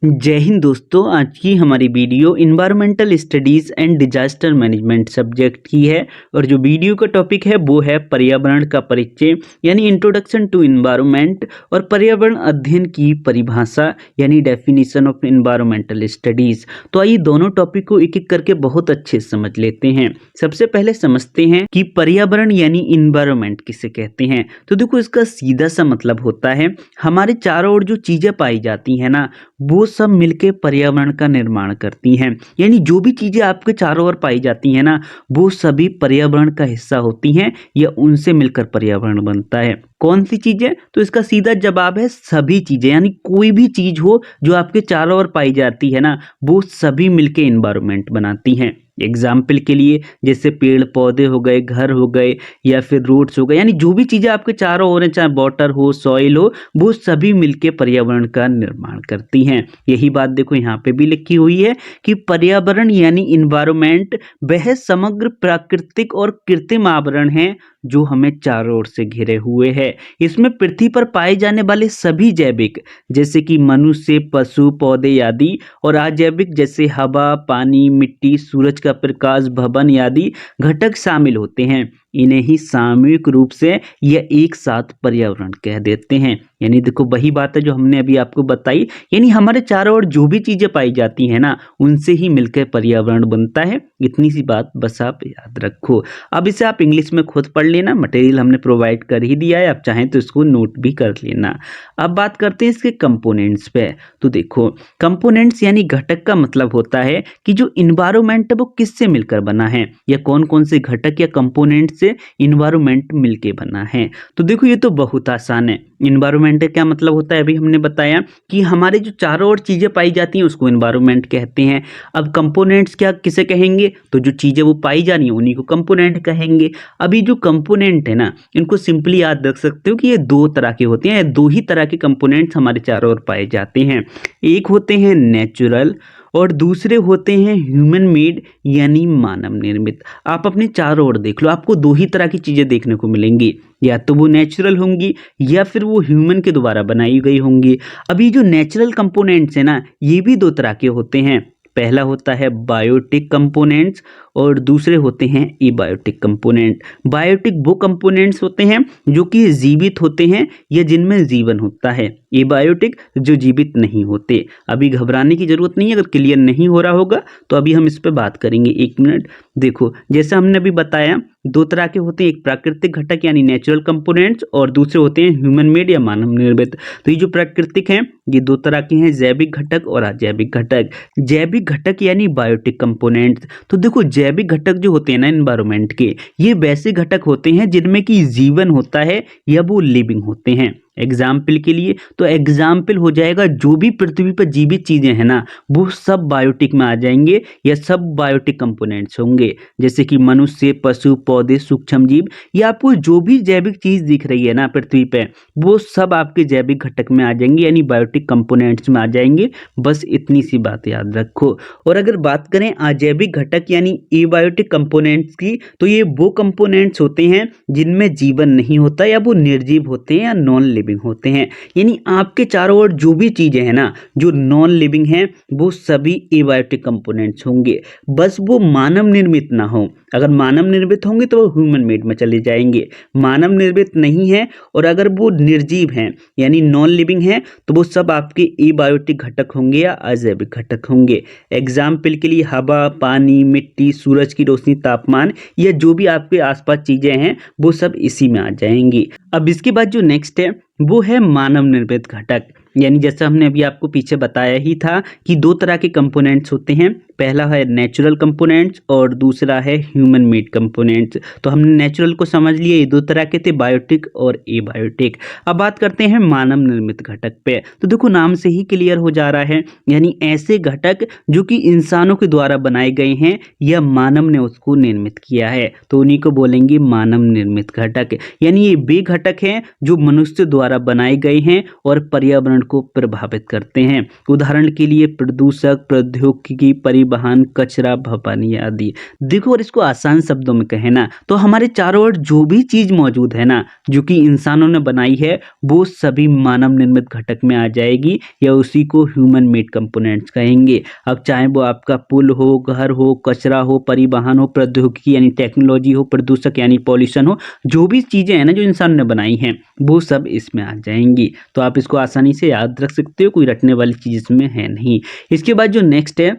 जय हिंद दोस्तों। आज की हमारी video environmental studies and disaster management subject की है और जो वीडियो का टॉपिक है वो है पर्यावरण का परिचय यानी इंट्रोडक्शन टू इन्वायरमेंट और पर्यावरण अध्ययन की परिभाषा यानी डेफिनेशन ऑफ इन्वायरमेंटल स्टडीज़। तो आइए दोनों टॉपिक को एक एक करके बहुत अच्छे से समझ लेते हैं। सबसे पहले समझते हैं कि पर्यावरण यानी इन्वायरमेंट किसे कहते हैं। तो देखो, इसका सीधा सा मतलब होता है हमारे चारों ओर जो चीज़ें पाई जाती हैं ना, वो सब मिलके पर्यावरण का निर्माण करती हैं। यानी जो भी चीजें आपके चारों ओर पाई जाती हैं ना, वो सभी पर्यावरण का हिस्सा होती हैं या उनसे मिलकर पर्यावरण बनता है। कौन सी चीजें? तो इसका सीधा जवाब है सभी चीजें। यानी कोई भी चीज हो जो आपके चारों ओर पाई जाती है ना, वो सभी मिलके एनवायरनमेंट बनाती हैं। एग्जाम्पल के लिए जैसे पेड़ पौधे हो गए, घर हो गए या फिर रोड्स हो गए, यानी जो भी चीजें आपके चारों ओर हैं, चाहे वाटर हो, सॉइल हो, वो सभी मिलके पर्यावरण का निर्माण करती हैं। यही बात देखो यहाँ पे भी लिखी हुई है कि पर्यावरण यानी इन्वायरमेंट वह समग्र प्राकृतिक और कृत्रिम आवरण है जो हमें चारों ओर से घिरे हुए है। इसमें पृथ्वी पर पाए जाने वाले सभी जैविक, जैसे कि मनुष्य, पशु, पौधे आदि, और अजैविक जैसे हवा, पानी, मिट्टी, सूरज का प्रकाश, भवन आदि घटक शामिल होते हैं। इन्हें ही सामूहिक रूप से या एक साथ पर्यावरण कह देते हैं। यानी देखो, वही बात है जो हमने अभी आपको बताई। यानी हमारे चारों ओर जो भी चीजें पाई जाती हैं ना, उनसे ही मिलकर पर्यावरण बनता है। इतनी सी बात बस आप याद रखो। अब इसे आप इंग्लिश में खुद पढ़ लेना, मटेरियल हमने प्रोवाइड कर ही दिया है, आप चाहें तो इसको नोट भी कर लेना। अब बात करते हैं इसके कंपोनेंट्स पे। तो देखो, कंपोनेंट्स यानी घटक का मतलब होता है कि जो इन्वायरमेंट है वो किससे मिलकर बना है या कौन कौन से घटक या कंपोनेंट से इन्वायरमेंट मिलके बना है। तो देखो, ये तो बहुत आसान है। इन्वायरमेंट का क्या मतलब होता है, अभी हमने बताया कि हमारे जो चारों ओर चीजें पाई जाती हैं उसको इन्वायरमेंट कहते हैं। अब कंपोनेंट्स क्या किसे कहेंगे? तो जो चीजें वो पाई जानी है उन्हीं को कंपोनेंट कहेंगे। अभी जो कंपोनेंट है ना, इनको सिंपली याद रख सकते हो कि ये दो तरह के होते हैं। दो ही तरह के कंपोनेंट्स हमारे चारों ओर पाए जाते हैं। एक होते हैं नेचुरल और दूसरे होते हैं ह्यूमन मेड यानी मानव निर्मित। आप अपने चारों ओर देख लो, आपको दो ही तरह की चीजें देखने को मिलेंगी, या तो वो नेचुरल होंगी या फिर वो ह्यूमन के द्वारा बनाई गई होंगी। अभी जो नेचुरल कंपोनेंट्स है ना, ये भी दो तरह के होते हैं। पहला होता है बायोटिक कंपोनेंट्स और दूसरे होते हैं एबायोटिक कंपोनेंट। बायोटिक वो कंपोनेंट्स होते हैं जो कि जीवित होते हैं या जिनमें जीवन होता है। एबायोटिक जो जीवित नहीं होते। अभी घबराने की जरूरत नहीं है, अगर क्लियर नहीं हो रहा होगा तो अभी हम इस पर बात करेंगे। एक मिनट देखो, जैसे हमने अभी बताया दो तरह के होते हैं, एक प्राकृतिक घटक यानी नेचुरल कंपोनेंट्स और दूसरे होते हैं ह्यूमन मेड या मानव निर्मित। तो ये जो प्राकृतिक हैं ये दो तरह के हैं, जैविक घटक और अजैविक घटक। जैविक घटक यानी बायोटिक कंपोनेंट्स। तो देखो, जैविक घटक जो होते हैं ना एनवायरमेंट के, ये वैसे घटक होते हैं जिनमें कि जीवन होता है या वो लिविंग होते हैं। एग्जाम्पल के लिए तो एग्जाम्पल हो जाएगा जो भी पृथ्वी पर जीवित चीजें हैं ना, वो सब बायोटिक में आ जाएंगे या सब बायोटिक कंपोनेंट्स होंगे। जैसे कि मनुष्य, पशु, पौधे, सूक्ष्म जीव, या आपको जो भी जैविक चीज दिख रही है ना पृथ्वी पे, वो सब आपके जैविक घटक में आ जाएंगे यानी बायोटिक कंपोनेंट्स में आ जाएंगे। बस इतनी सी बात याद रखो। और अगर बात करें अजैविक घटक यानी एबायोटिक कंपोनेंट्स की, तो ये वो कंपोनेंट्स होते हैं जिनमें जीवन नहीं होता या वो निर्जीव होते हैं या नॉन लिविंग होते हैं। यानी आपके चारों ओर जो भी चीजें हैं ना जो नॉन लिविंग हैं, वो सभी एबायोटिक कंपोनेंट्स होंगे। बस वो मानव निर्मित ना हो। अगर मानव निर्मित होंगे तो वो ह्यूमन मेड में चले जाएंगे। मानव निर्मित नहीं है और अगर वो निर्जीव हैं यानी नॉन लिविंग हैं, तो वो सब आपके एबायोटिक घटक होंगे या अजैविक घटक होंगे। एग्जाम्पल के लिए हवा, पानी, मिट्टी, सूरज की रोशनी, तापमान, या जो भी आपके आसपास चीजें हैं वो सब इसी में आ जाएंगी। अब इसके बाद जो नेक्स्ट है वो है मानव निर्मित घटक। यानी जैसा हमने अभी आपको पीछे बताया ही था कि दो तरह के कंपोनेंट्स होते हैं। पहला है नेचुरल कंपोनेंट्स और दूसरा है ह्यूमन मेड कंपोनेंट्स। तो हमने नेचुरल को समझ लिए, ये दो तरह के थे, बायोटिक और एबायोटिक। अब बात करते हैं मानव निर्मित घटक पे। तो देखो, नाम से ही क्लियर हो जा रहा है, यानी ऐसे घटक जो कि इंसानों के द्वारा बनाए गए हैं या मानव ने उसको निर्मित किया है, तो उन्हीं को बोलेंगे मानव निर्मित घटक। यानी ये वे घटक हैं जो मनुष्य द्वारा बनाए गए हैं और पर्यावरण को प्रभावित करते हैं। उदाहरण के लिए प्रदूषक, प्रौद्योगिकी, परिवहन, कचरा, भपानी आदि। देखो और इसको आसान शब्दों में कहें ना तो हमारे चारों ओर जो भी चीज मौजूद है ना जो कि इंसानों ने बनाई है वो सभी मानव निर्मित घटक में आ जाएगी या उसी को ह्यूमन मेड कंपोनेंट्स कहेंगे। अब चाहे वो आपका पुल हो, घर हो, कचरा हो, परिवहन हो, प्रौद्योगिकी यानी टेक्नोलॉजी हो, प्रदूषक यानी पॉल्यूशन हो, जो भी चीजें हैं ना जो इंसान ने बनाई हैं वो सब इसमें आ जाएंगी। तो आप इसको आसानी से याद रख सकते हो, कोई रटने वाली चीज इसमें है नहीं। इसके बाद जो नेक्स्ट है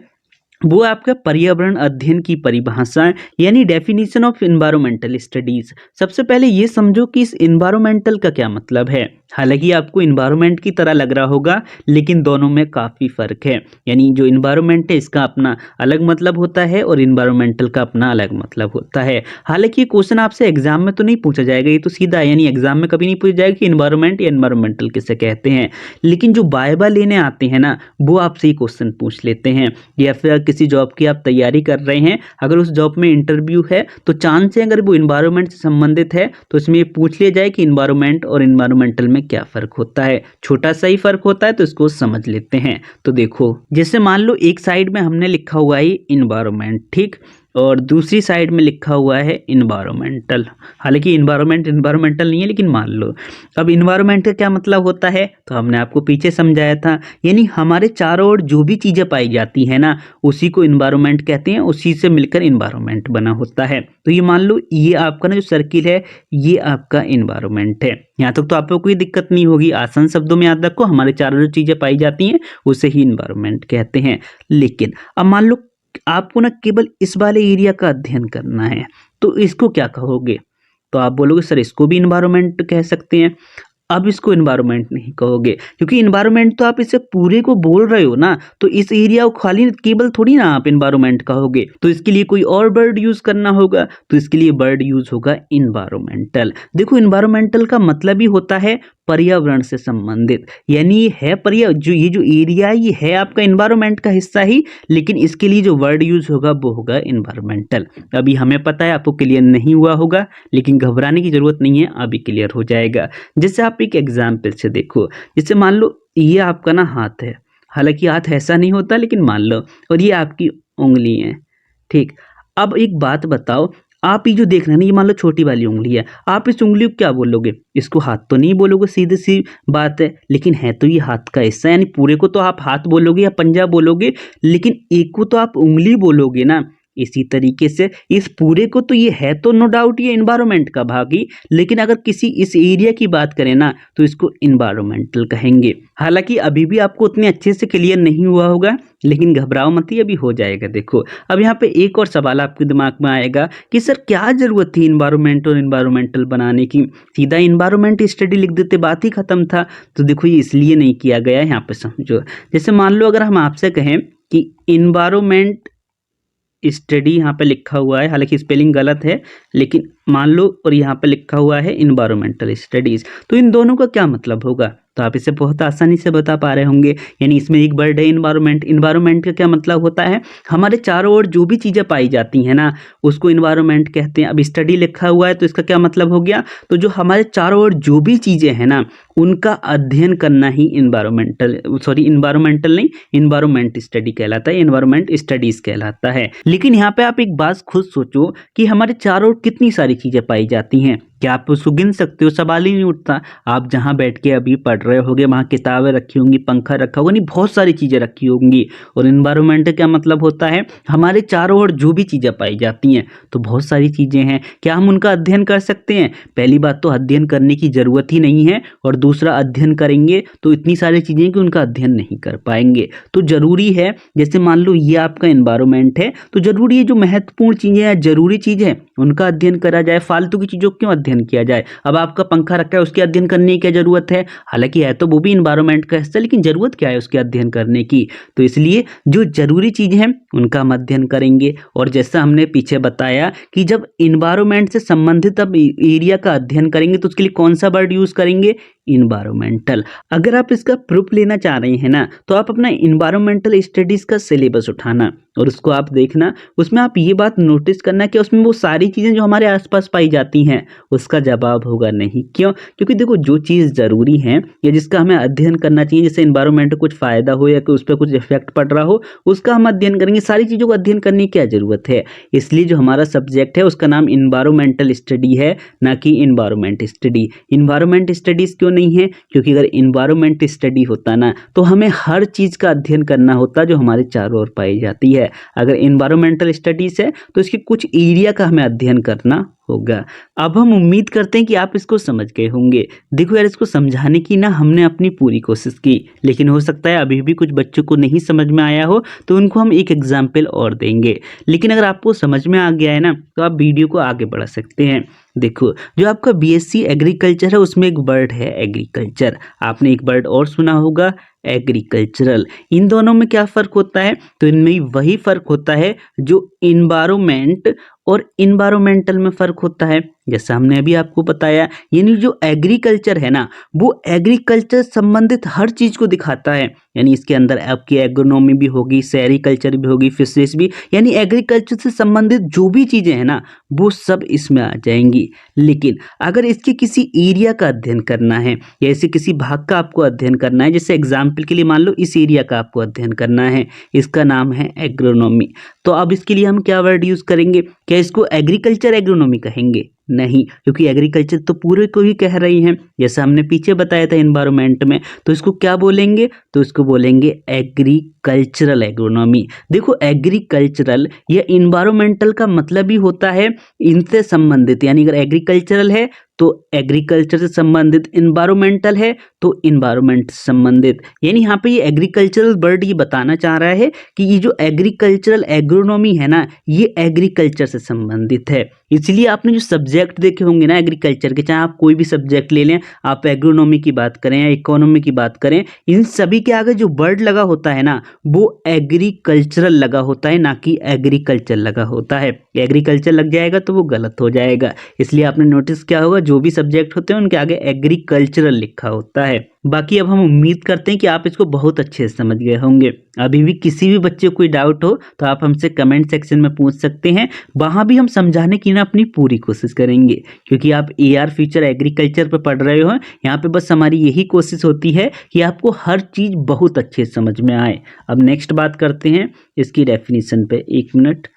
वो आपका पर्यावरण अध्ययन की परिभाषा यानी डेफिनेशन ऑफ इन्वायरमेंटल स्टडीज। सबसे पहले ये समझो कि इस इन्वायरमेंटल का क्या मतलब है। हालांकि आपको इन्वायरमेंट की तरह लग रहा होगा लेकिन दोनों में काफ़ी फ़र्क है। यानी जो इन्वायरमेंट है इसका अपना अलग मतलब होता है और इन्वायरमेंटल का अपना अलग मतलब होता है। हालांकि ये क्वेश्चन आपसे एग्जाम में तो नहीं पूछा जाएगा, ये तो सीधा है, यानी एग्जाम में कभी नहीं पूछा जाएगा कि इन्वायरमेंट या इन्वायरमेंटल किसे कहते हैं। लेकिन जो बाइबल लेने आते हैं ना वो आपसे ये क्वेश्चन पूछ लेते हैं, या फिर किसी जॉब की आप तैयारी कर रहे हैं, अगर उस जॉब में इंटरव्यू है तो चांस है अगर वो इन्वायरमेंट से संबंधित है तो इसमें ये पूछ लिया जाए कि इन्वायरमेंट और इन्वायरमेंटल में क्या फ़र्क होता है। छोटा सा ही फ़र्क होता है तो इसको समझ लेते हैं। तो देखो जैसे मान लो एक साइड में हमने लिखा हुआ है इन्वायरमेंट, ठीक, और दूसरी साइड में लिखा हुआ है इन्वायरमेंटल। हालांकि इन्वायरमेंट इन्वायरमेंटल नहीं है लेकिन मान लो। अब इन्वायरमेंट का क्या मतलब होता है तो हमने आपको पीछे समझाया था, यानी हमारे चारों ओर जो भी चीज़ें पाई जाती है ना उसी को इन्वायरमेंट कहते हैं, उसी से मिलकर इन्वायरमेंट बना होता है। तो ये मान लो ये आपका ना जो सर्किल है ये आपका इन्वायरमेंट है। यहाँ तक तो आपको कोई दिक्कत नहीं होगी, आसान शब्दों में याद रखो हमारे चारों जो चीज़ें पाई जाती हैं उसे ही इन्वायरमेंट कहते हैं। लेकिन अब मान लो आपको ना केवल इस वाले एरिया का अध्ययन करना है तो इसको क्या कहोगे। तो आप बोलोगे सर इसको भी इन्वायरमेंट कह सकते हैं। अब इसको इन्वायरमेंट नहीं कहोगे क्योंकि इन्वायरमेंट तो आप इसे पूरे को बोल रहे हो ना, तो इस एरिया को खाली केवल थोड़ी ना आप इन्वायरमेंट कहोगे, तो इसके लिए कोई और वर्ड यूज करना होगा, तो इसके लिए वर्ड यूज होगा इन्वायरमेंटल। देखो इन्वायरमेंटल का मतलब ही होता है पर्यावरण से संबंधित, यानी ये है जो ये जो एरिया है ये है आपका इन्वायरमेंट का हिस्सा ही, लेकिन इसके लिए जो वर्ड यूज होगा वो होगा इन्वायरमेंटल। अभी हमें पता है आपको क्लियर नहीं हुआ होगा लेकिन घबराने की जरूरत नहीं है, अभी क्लियर हो जाएगा। जैसे आप एक एग्जाम्पल से देखो, जैसे मान लो ये आपका ना हाथ है, हालांकि हाथ ऐसा नहीं होता लेकिन मान लो, और ये आपकी उंगली है, ठीक। अब एक बात बताओ, आप ये जो देख रहे हैं ना ये मान लो छोटी वाली उंगली है, आप इस उंगली को क्या बोलोगे, इसको हाथ तो नहीं बोलोगे, सीधी सी बात है, लेकिन है तो ये हाथ का हिस्सा, यानी पूरे को तो आप हाथ बोलोगे या पंजा बोलोगे, लेकिन एक को तो आप उंगली बोलोगे ना। इसी तरीके से इस पूरे को तो ये है तो नो डाउट ये इन्वायरमेंट का भाग ही, लेकिन अगर किसी इस एरिया की बात करें ना तो इसको इन्वायरमेंटल कहेंगे। हालांकि अभी भी आपको उतने अच्छे से क्लियर नहीं हुआ होगा लेकिन घबराओ मत, ही अभी हो जाएगा। देखो अब यहाँ पे एक और सवाल आपके दिमाग में आएगा कि सर क्या जरूरत थी इन्वायरमेंट और इन्वायरमेंटल बनाने की, सीधा इन्वायरमेंट स्टडी लिख देते बात ही खत्म था। तो देखो ये इसलिए नहीं किया गया है, यहाँ पे समझो। जैसे मान लो अगर हम आपसे कहें कि इन्वायरमेंट स्टडी यहाँ पे लिखा हुआ है, हालांकि स्पेलिंग गलत है लेकिन मान लो, और यहाँ पे लिखा हुआ है इन्वायरमेंटल स्टडीज, तो इन दोनों का क्या मतलब होगा। तो आप इसे बहुत आसानी से बता पा रहे होंगे, यानी इसमें एक वर्ड है इन्वायरमेंट। इन्वायरमेंट का क्या मतलब होता है, हमारे चारों ओर जो भी चीज़ें पाई जाती हैं ना उसको इन्वायरमेंट कहते हैं। अब स्टडी लिखा हुआ है तो इसका क्या मतलब हो गया, तो जो हमारे चारों ओर जो भी चीज़ें हैं ना उनका अध्ययन करना ही इन्वायरमेंटल नहीं, इन्वायरमेंट स्टडी कहलाता है, इन्वायरमेंट स्टडीज कहलाता है। लेकिन यहाँ पे आप एक बात खुद सोचो कि हमारे चारों ओर कितनी सारी चीज़ें पाई जाती हैं, क्या आप उसको गिन सकते हो, सवाल ही नहीं उठता। आप जहाँ बैठ के अभी पढ़ रहे होगे वहाँ किताबें रखी होंगी, पंखा रखा होगा, नहीं बहुत सारी चीज़ें रखी होंगी। और इन्वायरमेंट क्या मतलब होता है, हमारे चारों ओर जो भी चीज़ें पाई जाती हैं, तो बहुत सारी चीज़ें हैं, क्या हम उनका अध्ययन कर सकते हैं। पहली बात तो अध्ययन करने की ज़रूरत ही नहीं है, और दूसरा अध्ययन करेंगे तो इतनी सारी चीज़ें कि उनका अध्ययन नहीं कर पाएंगे। तो ज़रूरी है, जैसे मान लो ये आपका इन्वायरमेंट है तो ज़रूरी है जो महत्वपूर्ण चीज़ें हैं, ज़रूरी चीज़ है उनका अध्ययन करा जाए, फालतू की चीज़ों क्यों अध्ययन किया जाए। अब आपका पंखा रखा है उसके अध्ययन करने की क्या जरूरत है, हालांकि है तो वो भी इन्वायरमेंट का हिस्सा, लेकिन जरूरत क्या है उसके अध्ययन करने की। तो इसलिए जो जरूरी चीजें हैं उनका हम अध्ययन करेंगे। और जैसा हमने पीछे बताया कि जब इन्वायरमेंट से संबंधित अब एरिया का अध्ययन करेंगे तो उसके लिए कौन सा वर्ड यूज करेंगे, इन्वायरमेंटल। अगर आप इसका प्रूफ लेना चाह रहे हैं ना, तो आप अपना इन्वायरमेंटल स्टडीज का सिलेबस उठाना और उसको आप देखना। उसमें आप ये बात नोटिस करना कि उसमें वो सारी चीज़ें जो हमारे आसपास पाई जाती हैं उसका जवाब होगा नहीं। क्यों? क्योंकि देखो, जो चीज़ ज़रूरी है या जिसका हमें अध्ययन करना चाहिए, जैसे इन्वायरमेंट को कुछ फ़ायदा हो या उस पर कुछ इफेक्ट पड़ रहा हो, उसका हम अध्ययन करेंगे। सारी चीज़ों का अध्ययन करने की क्या ज़रूरत है? इसलिए जो हमारा सब्जेक्ट है उसका नाम इन्वायरमेंटल स्टडी है, ना कि इन्वायरमेंट स्टडी। इन्वायरमेंट स्टडीज़ क्यों नहीं है? क्योंकि अगर इन्वायरमेंट स्टडी होता ना, तो हमें हर चीज़ का अध्ययन करना होता जो हमारे चारों ओर पाई जाती है। अगर इन्वायरमेंटल स्टडीज़ है तो इसके कुछ एरिया का हमें अध्ययन करना होगा। अब हम उम्मीद करते हैं कि आप इसको समझ गए होंगे। देखो यार, इसको समझाने की ना हमने अपनी पूरी कोशिश की, लेकिन हो सकता है अभी भी कुछ बच्चों को नहीं समझ में आया हो, तो उनको हम एक एग्जाम्पल और देंगे। लेकिन अगर आपको समझ में आ गया है ना, तो आप वीडियो को आगे बढ़ा सकते हैं। देखो, जो आपका बीएससी एग्रीकल्चर है उसमें एक वर्ड है एग्रीकल्चर। आपने एक वर्ड और सुना होगा, एग्रीकल्चरल। इन दोनों में क्या फ़र्क होता है? तो इनमें वही फ़र्क होता है जो इन्वायरमेंट और इन्वायरमेंटल में फ़र्क होता है। जैसा हमने अभी आपको बताया, यानी जो एग्रीकल्चर है ना, वो एग्रीकल्चर संबंधित हर चीज़ को दिखाता है। यानी इसके अंदर आपकी एग्रोनॉमी भी होगी, सेरिकल्चर भी होगी, फिशरीज भी, यानी एग्रीकल्चर से संबंधित जो भी चीज़ें हैं ना, वो सब इसमें आ जाएंगी। लेकिन अगर इसके किसी एरिया का अध्ययन करना है या ऐसे किसी भाग का आपको अध्ययन करना है, जैसे एग्जाम्पल के लिए मान लो इस एरिया का आपको अध्ययन करना है, इसका नाम है एग्रोनॉमी, तो अब इसके लिए हम क्या वर्ड यूज़ करेंगे? क्या इसको एग्रीकल्चर एग्रोनॉमी कहेंगे? नहीं, क्योंकि एग्रीकल्चर तो पूरे को ही कह रही हैं। जैसा हमने पीछे बताया था इन्वायरमेंट में, तो इसको क्या बोलेंगे? तो इसको बोलेंगे एग्रीकल्चरल एग्रोनॉमी। देखो, एग्रीकल्चरल या इन्वायरमेंटल का मतलब ही होता है इनसे संबंधित। यानी अगर एग्रीकल्चरल है तो एग्रीकल्चर से संबंधित, इन्वायरमेंटल है तो इन्वायरमेंट से संबंधित। यानी यहाँ पे ये एग्रीकल्चरल वर्ड ये बताना चाह रहा है कि ये जो एग्रीकल्चरल एग्रोनॉमी है ना, ये एग्रीकल्चर से संबंधित है। इसलिए आपने जो सब्जेक्ट देखे होंगे ना एग्रीकल्चर के, चाहे आप कोई भी सब्जेक्ट ले लें, आप एग्रोनॉमी की बात करें या इकोनॉमी की बात करें, इन सभी के आगे जो वर्ड लगा होता है ना, वो एग्रीकल्चरल लगा होता है, ना कि एग्रीकल्चर लगा होता है। एग्रीकल्चर लग जाएगा तो वो गलत हो जाएगा। इसलिए आपने नोटिस किया होगा, जो भी सब्जेक्ट होते हैं उनके आगे एग्रीकल्चरल लिखा होता है। बाकी अब हम उम्मीद करते हैं कि आप इसको बहुत अच्छे से समझ गए होंगे। अभी भी किसी भी बच्चे को कोई डाउट हो तो आप हमसे कमेंट सेक्शन में पूछ सकते हैं। वहाँ भी हम समझाने की ना अपनी पूरी कोशिश करेंगे, क्योंकि आप AR फ्यूचर एग्रीकल्चर पर पढ़ रहे हो। यहाँ पे बस हमारी यही कोशिश होती है कि आपको हर चीज़ बहुत अच्छे से समझ में आए। अब नेक्स्ट बात करते हैं इसकी डेफिनेशन पे। 1 मिनट।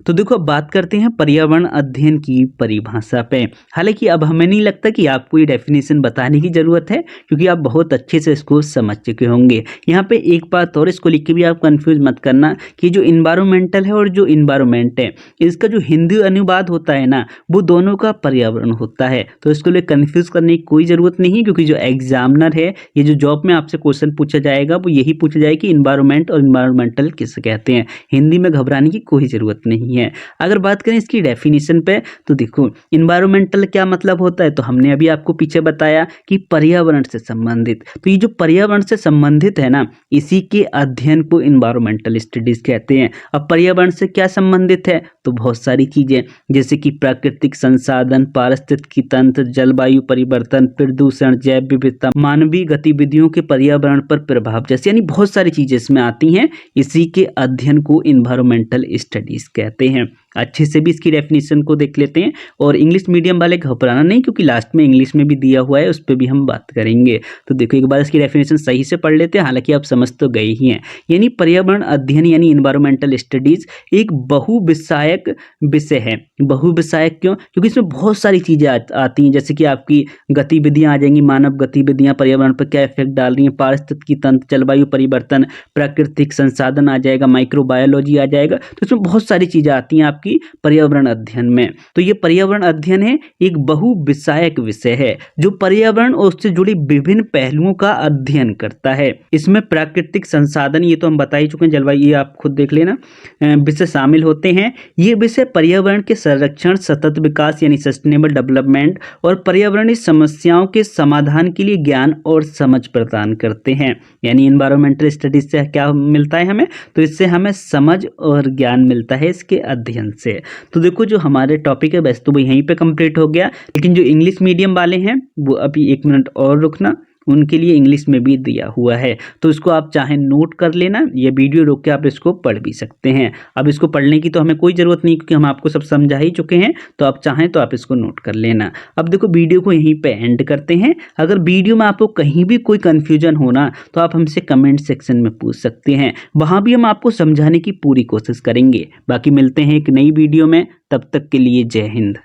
तो देखो, अब बात करते हैं पर्यावरण अध्ययन की परिभाषा पे। हालांकि अब हमें नहीं लगता कि आपको ये डेफिनेशन बताने की ज़रूरत है, क्योंकि आप बहुत अच्छे से इसको समझ चुके होंगे। यहाँ पे एक बात और, इसको लिख के भी आप कंफ्यूज मत करना कि जो इन्वायरमेंटल है और जो इन्वायरमेंट है, इसका जो हिंदी अनुवाद होता है ना, वो दोनों का पर्यावरण होता है। तो इसको लिए कन्फ्यूज़ करने की कोई ज़रूरत नहीं है, क्योंकि जो एग्जामिनर है, ये जो जॉब में आपसे क्वेश्चन पूछा जाएगा, वो यही पूछा जाएगा कि इन्वायरमेंट और इन्वायरमेंटल किसे कहते हैं। हिंदी में घबराने की कोई ज़रूरत नहीं है। अगर बात करें इसकी डेफिनेशन पे, तो देखो, इन्वायरमेंटल क्या मतलब होता है, तो हमने अभी आपको पीछे बताया कि पर्यावरण से संबंधित। तो ये जो पर्यावरण से संबंधित है ना, इसी के अध्ययन को इन्वायरमेंटल स्टडीज कहते हैं। अब पर्यावरण से क्या संबंधित है, तो बहुत सारी चीजें, जैसे कि प्राकृतिक संसाधन, पारिस्थितिकी तंत्र, जलवायु परिवर्तन, प्रदूषण, जैव विविधता, मानवीय गतिविधियों के पर्यावरण पर प्रभाव, जैसे यानी बहुत सारी चीजें इसमें आती हैं। इसी के अध्ययन को इन्वायरमेंटल स्टडीज कहते हैं। अच्छे से भी इसकी डेफिनेशन को देख लेते हैं। और इंग्लिश मीडियम वाले घबराना नहीं, क्योंकि लास्ट में इंग्लिश में भी दिया हुआ है, उस पर भी हम बात करेंगे। तो देखो, एक बार इसकी डेफिनेशन सही से पढ़ लेते हैं, हालांकि आप समझ तो गए ही हैं। यानी पर्यावरण अध्ययन यानी इन्वायरमेंटल स्टडीज एक बहुविषयक विषय है। बहुविषयक क्यों? क्योंकि इसमें बहुत सारी चीज़ें आती हैं, जैसे कि आपकी गतिविधियाँ आ जाएंगी, मानव गतिविधियाँ पर्यावरण पर क्या इफेक्ट डाल रही हैं, पारिस्थितिकी तंत्र, जलवायु परिवर्तन, प्राकृतिक संसाधन आ जाएगा, माइक्रोबायोलॉजी आ जाएगा। तो इसमें बहुत सारी चीज़ें आती हैं आपकी पर्यावरण अध्ययन में। तो ये पर्यावरण अध्ययन है, एक बहुविषयक विषय है जो पर्यावरण और उससे जुड़ी विभिन्न पहलुओं का अध्ययन करता है। इसमें प्राकृतिक संसाधन, ये तो हम बता ही चुके हैं, जलवायु ये आप खुद देख लेना, विषय शामिल होते हैं। ये विषय पर्यावरण के संरक्षण, सतत विकास यानी सस्टेनेबल डेवलपमेंट और पर्यावरणीय समस्याओं के समाधान के लिए ज्ञान और समझ प्रदान करते हैं। यानी इन्वायरमेंटल स्टडीज से क्या मिलता है हमें, तो इससे हमें समझ और ज्ञान मिलता है इसके अध्ययन से। तो देखो जो हमारे टॉपिक है बस तो वो यहीं पे कंप्लीट हो गया, लेकिन जो इंग्लिश मीडियम वाले हैं वो अभी 1 मिनट और रुकना, उनके लिए इंग्लिश में भी दिया हुआ है, तो इसको आप चाहे नोट कर लेना, ये वीडियो रोक के आप इसको पढ़ भी सकते हैं। अब इसको पढ़ने की तो हमें कोई ज़रूरत नहीं क्योंकि हम आपको सब समझा ही चुके हैं, तो आप चाहें तो आप इसको नोट कर लेना। अब देखो वीडियो को यहीं पे एंड करते हैं। अगर वीडियो में आपको कहीं भी कोई कन्फ्यूजन हो ना तो आप हमसे कमेंट सेक्शन में पूछ सकते हैं, वहाँ भी हम आपको समझाने की पूरी कोशिश करेंगे। बाकी मिलते हैं एक नई वीडियो में, तब तक के लिए जय हिंद।